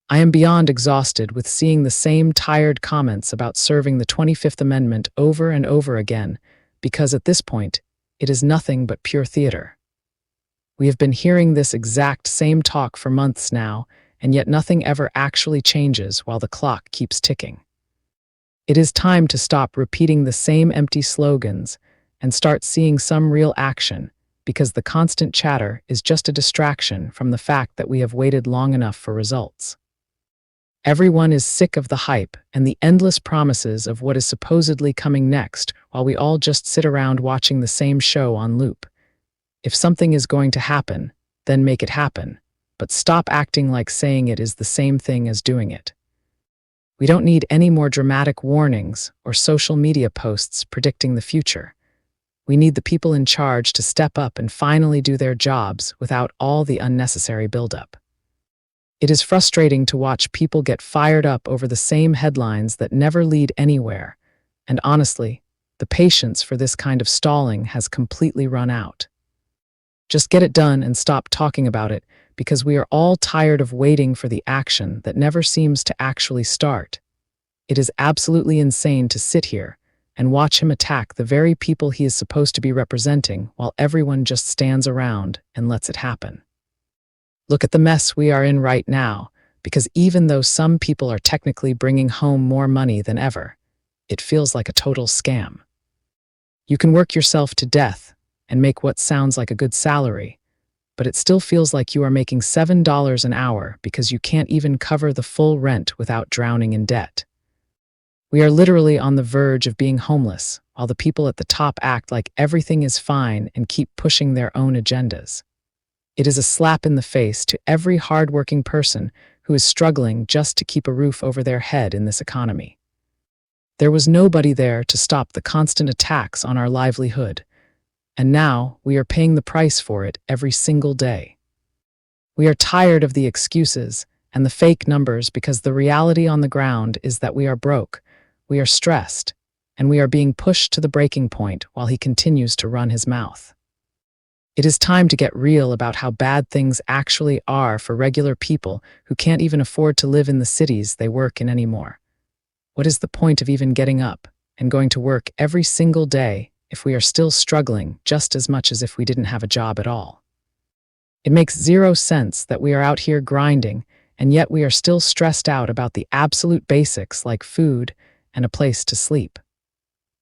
I am beyond exhausted with seeing the same tired comments about serving the 25th Amendment over and over again, because at this point, it is nothing but pure theater. We have been hearing this exact same talk for months now, and yet nothing ever actually changes while the clock keeps ticking. It is time to stop repeating the same empty slogans and start seeing some real action, because the constant chatter is just a distraction from the fact that we have waited long enough for results. Everyone is sick of the hype and the endless promises of what is supposedly coming next, while we all just sit around watching the same show on loop. If something is going to happen, then make it happen, but stop acting like saying it is the same thing as doing it. We don't need any more dramatic warnings or social media posts predicting the future. We need the people in charge to step up and finally do their jobs without all the unnecessary buildup. It is frustrating to watch people get fired up over the same headlines that never lead anywhere, and honestly, the patience for this kind of stalling has completely run out. Just get it done and stop talking about it, because we are all tired of waiting for the action that never seems to actually start. It is absolutely insane to sit here and watch him attack the very people he is supposed to be representing while everyone just stands around and lets it happen. Look at the mess we are in right now, because even though some people are technically bringing home more money than ever, it feels like a total scam. You can work yourself to death and make what sounds like a good salary, but it still feels like you are making $7 an hour because you can't even cover the full rent without drowning in debt. We are literally on the verge of being homeless, while the people at the top act like everything is fine and keep pushing their own agendas. It is a slap in the face to every hardworking person who is struggling just to keep a roof over their head in this economy. There was nobody there to stop the constant attacks on our livelihood, and now we are paying the price for it every single day. We are tired of the excuses and the fake numbers, because the reality on the ground is that we are broke, we are stressed, and we are being pushed to the breaking point while he continues to run his mouth. It is time to get real about how bad things actually are for regular people who can't even afford to live in the cities they work in anymore. What is the point of even getting up and going to work every single day if we are still struggling just as much as if we didn't have a job at all? It makes zero sense that we are out here grinding, and yet we are still stressed out about the absolute basics like food and a place to sleep.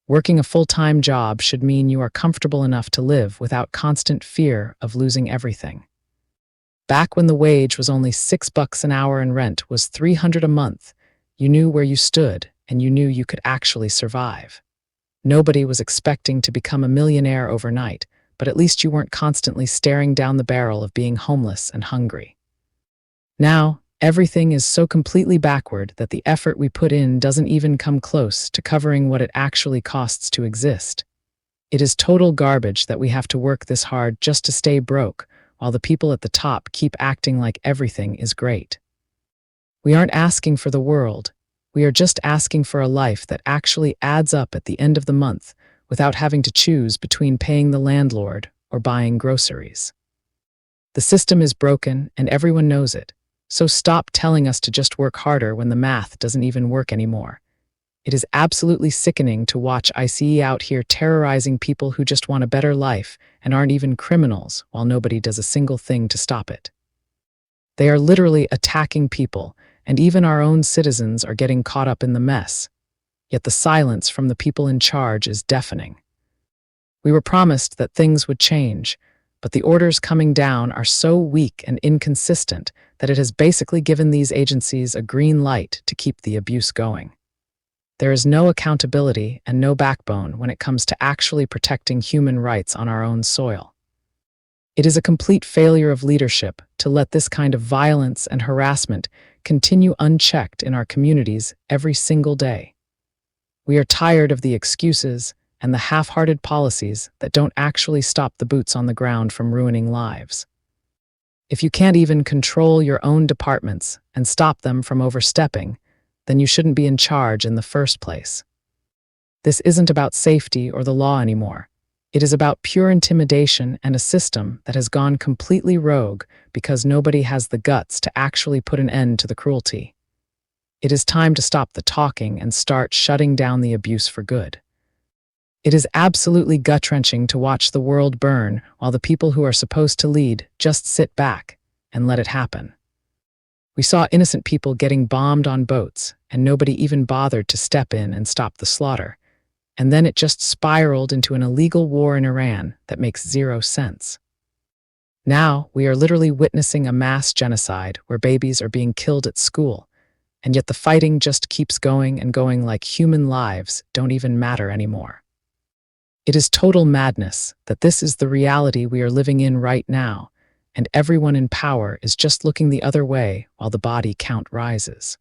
Working a full-time job should mean you are comfortable enough to live without constant fear of losing everything. Back when the wage was only $6 an hour and rent was $300 a month, you knew where you stood and you knew you could actually survive. Nobody was expecting to become a millionaire overnight, but at least you weren't constantly staring down the barrel of being homeless and hungry. Now, everything is so completely backward that the effort we put in doesn't even come close to covering what it actually costs to exist. It is total garbage that we have to work this hard just to stay broke, while the people at the top keep acting like everything is great. We aren't asking for the world. We are just asking for a life that actually adds up at the end of the month without having to choose between paying the landlord or buying groceries. The system is broken and everyone knows it. So stop telling us to just work harder when the math doesn't even work anymore. It is absolutely sickening to watch ICE out here terrorizing people who just want a better life and aren't even criminals, while nobody does a single thing to stop it. They are literally attacking people, and even our own citizens are getting caught up in the mess. Yet the silence from the people in charge is deafening. We were promised that things would change, but the orders coming down are so weak and inconsistent that it has basically given these agencies a green light to keep the abuse going. There is no accountability and no backbone when it comes to actually protecting human rights on our own soil. It is a complete failure of leadership to let this kind of violence and harassment continue unchecked in our communities every single day. We are tired of the excuses and the half-hearted policies that don't actually stop the boots on the ground from ruining lives. If you can't even control your own departments and stop them from overstepping, then you shouldn't be in charge in the first place. This isn't about safety or the law anymore. It is about pure intimidation and a system that has gone completely rogue because nobody has the guts to actually put an end to the cruelty. It is time to stop the talking and start shutting down the abuse for good. It is absolutely gut-wrenching to watch the world burn while the people who are supposed to lead just sit back and let it happen. We saw innocent people getting bombed on boats, and nobody even bothered to step in and stop the slaughter. And then it just spiraled into an illegal war in Iran that makes zero sense. Now, we are literally witnessing a mass genocide where babies are being killed at school, and yet the fighting just keeps going and going like human lives don't even matter anymore. It is total madness that this is the reality we are living in right now, and everyone in power is just looking the other way while the body count rises.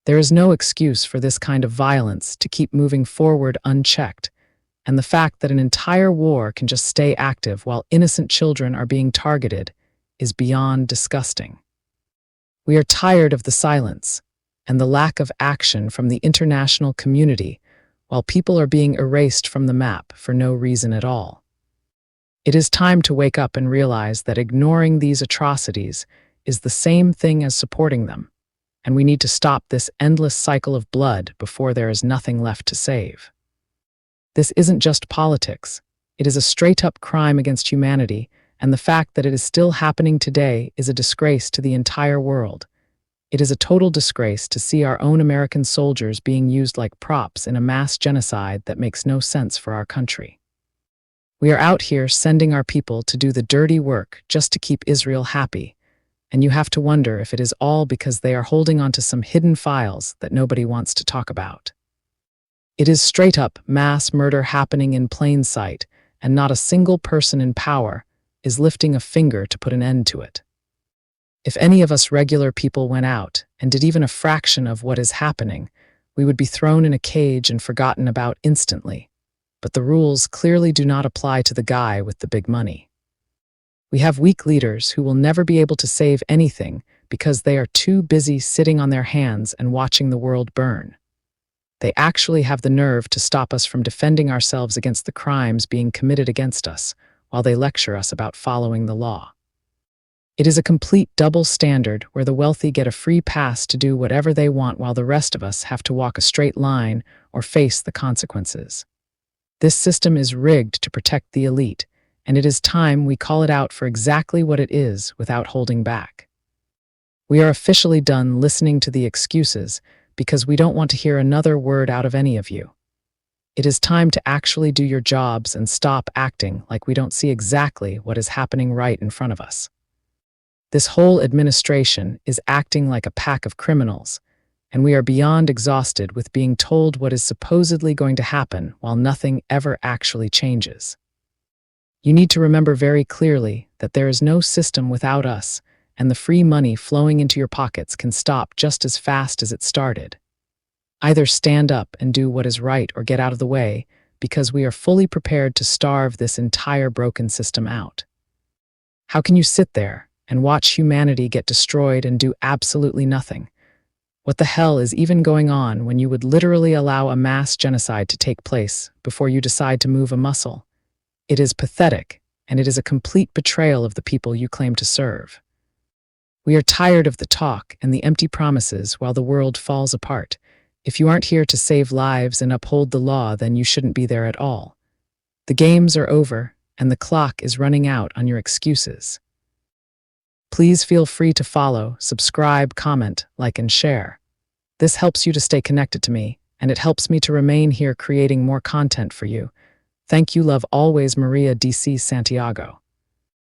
There is no excuse for this kind of violence to keep moving forward unchecked, and the fact that an entire war can just stay active while innocent children are being targeted is beyond disgusting. We are tired of the silence and the lack of action from the international community while people are being erased from the map for no reason at all. It is time to wake up and realize that ignoring these atrocities is the same thing as supporting them, and we need to stop this endless cycle of blood before there is nothing left to save. This isn't just politics. It is a straight-up crime against humanity, and the fact that it is still happening today is a disgrace to the entire world. It is a total disgrace to see our own American soldiers being used like props in a mass genocide that makes no sense for our country. We are out here sending our people to do the dirty work just to keep Israel happy, and you have to wonder if it is all because they are holding onto some hidden files that nobody wants to talk about. It is straight-up mass murder happening in plain sight, and not a single person in power is lifting a finger to put an end to it. If any of us regular people went out and did even a fraction of what is happening, we would be thrown in a cage and forgotten about instantly. But the rules clearly do not apply to the guy with the big money. We have weak leaders who will never be able to save anything because they are too busy sitting on their hands and watching the world burn. They actually have the nerve to stop us from defending ourselves against the crimes being committed against us, while they lecture us about following the law. It is a complete double standard where the wealthy get a free pass to do whatever they want while the rest of us have to walk a straight line or face the consequences. This system is rigged to protect the elite, and it is time we call it out for exactly what it is without holding back. We are officially done listening to the excuses because we don't want to hear another word out of any of you. It is time to actually do your jobs and stop acting like we don't see exactly what is happening right in front of us. This whole administration is acting like a pack of criminals, and we are beyond exhausted with being told what is supposedly going to happen while nothing ever actually changes. You need to remember very clearly that there is no system without us, and the free money flowing into your pockets can stop just as fast as it started. Either stand up and do what is right or get out of the way, because we are fully prepared to starve this entire broken system out. How can you sit there and watch humanity get destroyed and do absolutely nothing? What the hell is even going on when you would literally allow a mass genocide to take place before you decide to move a muscle? It is pathetic, and it is a complete betrayal of the people you claim to serve. We are tired of the talk and the empty promises while the world falls apart. If you aren't here to save lives and uphold the law, then you shouldn't be there at all. The games are over, and the clock is running out on your excuses. Please feel free to follow, subscribe, comment, like, and share. This helps you to stay connected to me, and it helps me to remain here creating more content for you. Thank you, love always, Maria DC Santiago.